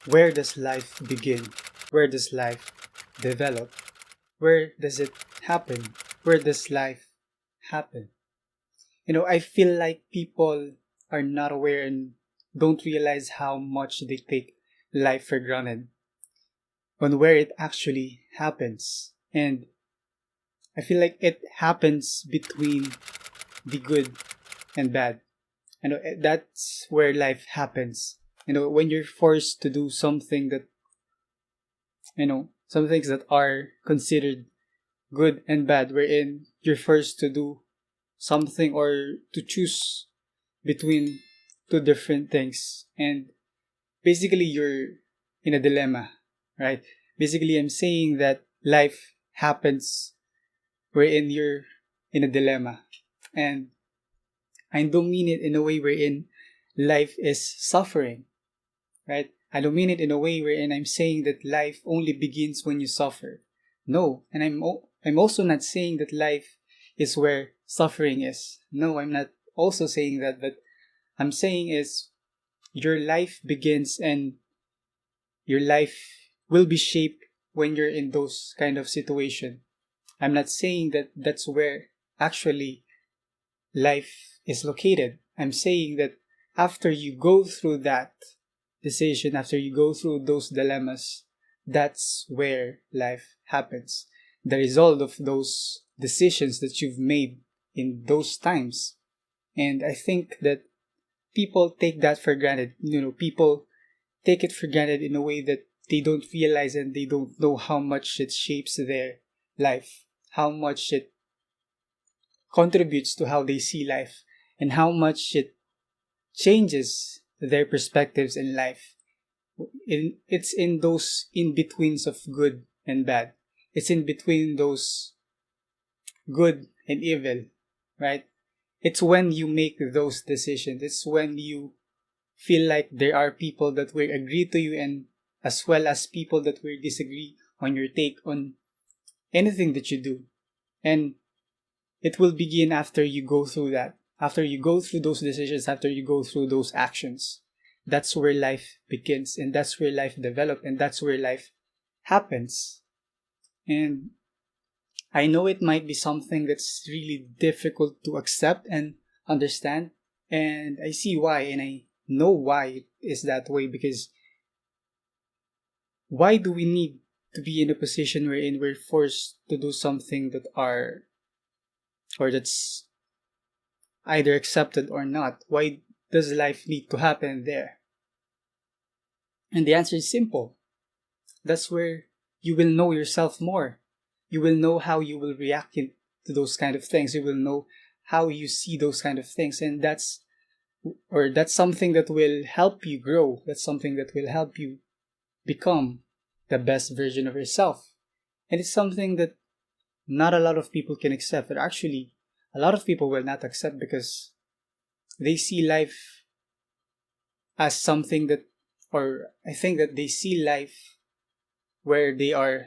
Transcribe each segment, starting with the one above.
Where does life begin? Where does life develop? Where does it happen? Where does life happen? I feel like people are not aware and don't realize how much they take life for granted on where it actually happens. And I feel like it happens between the good and bad. That's where life happens. When you're forced to do something that, some things that are considered good and bad, wherein you're forced to do something or to choose between two different things. And basically, you're in a dilemma, right? Basically, I'm saying that life happens wherein you're in a dilemma. And I don't mean it in a way wherein life is suffering, right? I don't mean it in a way wherein I'm saying that life only begins when you suffer. No, and I'm also not saying that life is where suffering is. No, I'm not also saying that, but I'm saying is your life begins and your life will be shaped when you're in those kind of situation. I'm not saying that that's where actually life is located. I'm saying that after you go through that decision, after you go through those dilemmas, that's where life happens. The result of those decisions that you've made in those times. And I think that people take that for granted. People take it for granted in a way that they don't realize and they don't know how much it shapes their life, how much it contributes to how they see life, and how much it changes their perspectives in life. It's in those in betweens of good and bad. It's in between those good and evil, right? It's when you make those decisions. It's when you feel like there are people that will agree to you, and as well as people that will disagree on your take on anything that you do. And it will begin after you go through that. After you go through those decisions, after you go through those actions. That's where life begins, and that's where life develops, and that's where life happens. And I know it might be something that's really difficult to accept and understand, and I see why, and I know why it is that way, because why do we need to be in a position wherein we're forced to do something that's either accepted or not? Why does life need to happen there? And the answer is simple. That's where you will know yourself more. You will know how you will react to those kind of things. You will know how you see those kind of things. And that's something that will help you grow. That's something that will help you become the best version of yourself. And it's something that not a lot of people can accept. But actually, a lot of people will not accept because they see life as something that, or I think that they see life where they are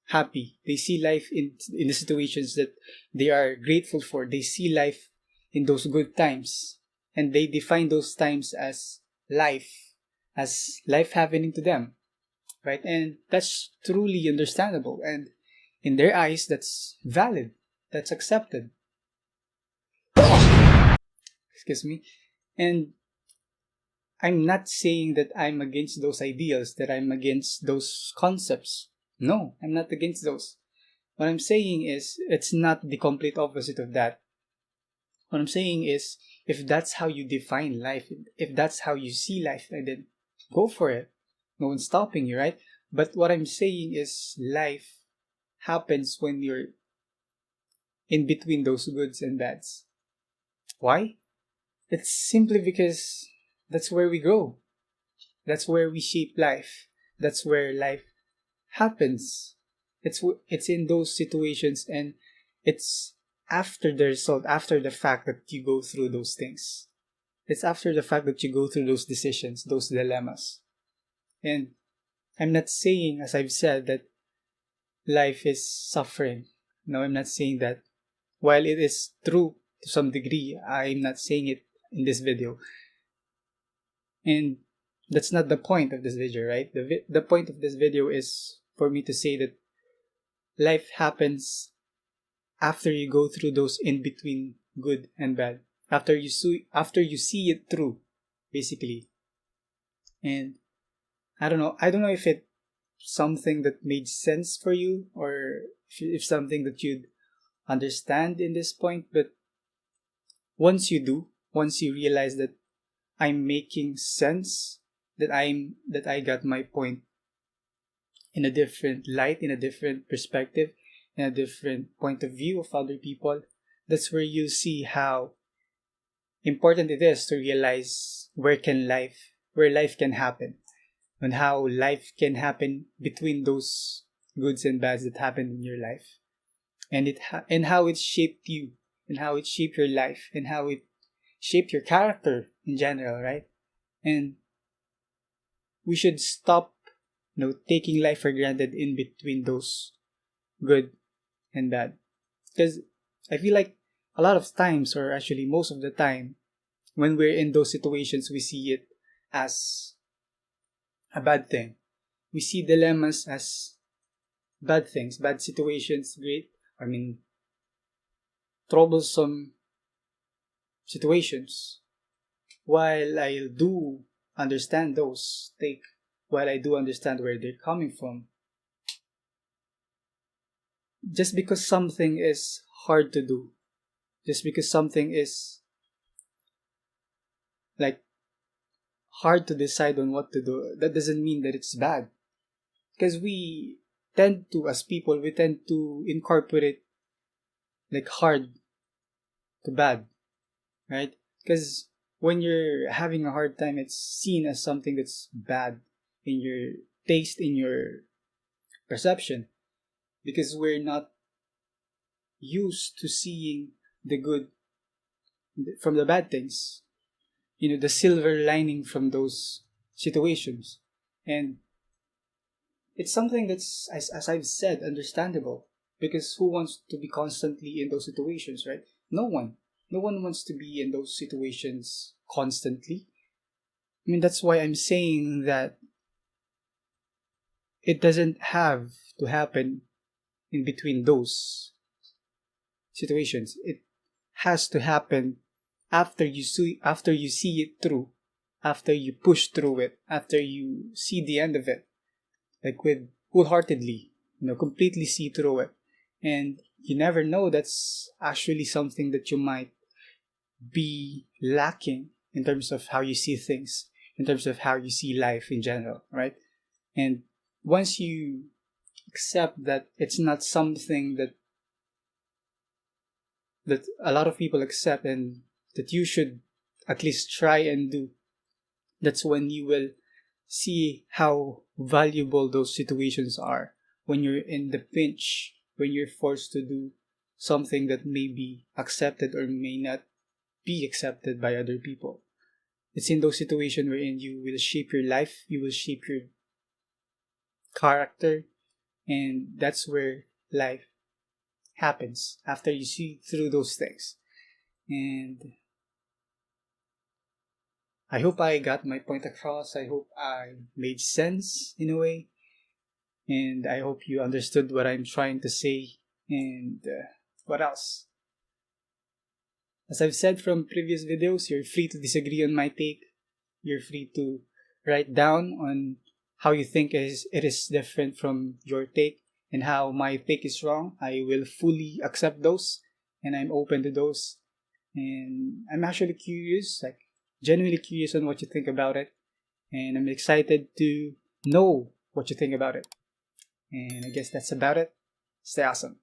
happy. They see life in the situations that they are grateful for. They see life in those good times. And they define those times as life happening to them. Right? And that's truly understandable. And in their eyes, that's valid. That's accepted. Excuse me. And I'm not saying that I'm against those ideals, that I'm against those concepts. No, I'm not against those. What I'm saying is, it's not the complete opposite of that. What I'm saying is, if that's how you define life, if that's how you see life, then go for it. No one's stopping you, right? But what I'm saying is, life happens when you're in between those goods and bads. Why? It's simply because that's where we grow. That's where we shape life. That's where life happens. It's in those situations, and it's after the result, after the fact that you go through those things. It's after the fact that you go through those decisions, those dilemmas. And I'm not saying, as I've said, that life is suffering. No, I'm not saying that. While it is true to some degree, I'm not saying it in this video. And that's not the point of this video, right? The point of this video is for me to say that life happens after you go through those in between good and bad. After you see it through, basically. And I don't know if it's something that made sense for you, or if something that you'd understand in this point, but once you realize that I'm making sense, that I got my point in a different light, in a different perspective, in a different point of view of other people, that's where you see how important it is to realize where life can happen, and how life can happen between those goods and bads that happen in your life, and and how it shaped you, and how it shaped your life, and how it shaped your character in general, right? And we should stop, taking life for granted in between those good and bad, because I feel like a lot of times, or actually most of the time, when we're in those situations, we see it as a bad thing. We see dilemmas as bad things, bad situations, troublesome situations. While I do understand while I do understand where they're coming from, just because something is hard to do, just because something is like hard to decide on what to do, that doesn't mean that it's bad. Because as people, we tend to incorporate like hard to bad, right? Because when you're having a hard time, it's seen as something that's bad in your taste, in your perception, because we're not used to seeing the good from the bad things, the silver lining from those situations. And it's something that's, as I've said, understandable, because who wants to be constantly in those situations, right? No one. No one wants to be in those situations constantly. That's why I'm saying that it doesn't have to happen in between those situations. It has to happen after you see it through, after you push through it, after you see the end of it, like with wholeheartedly, completely see through it. And you never know, that's actually something that you might be lacking in terms of how you see things, in terms of how you see life in general, right? And once you accept that it's not something that a lot of people accept, and that you should at least try and do, that's when you will see how valuable those situations are, when you're in the pinch, when you're forced to do something that may be accepted or may not be accepted by other people. It's in those situations wherein you will shape your life, you will shape your character, and that's where life happens after you see through those things. And I hope I got my point across. I hope I made sense in a way. And I hope you understood what I'm trying to say. And what else? As I've said from previous videos, you're free to disagree on my take. You're free to write down on how you think it is different from your take, and how my take is wrong. I will fully accept those, and I'm open to those. And I'm actually curious, like genuinely curious on what you think about it. And I'm excited to know what you think about it. And I guess that's about it. Stay awesome.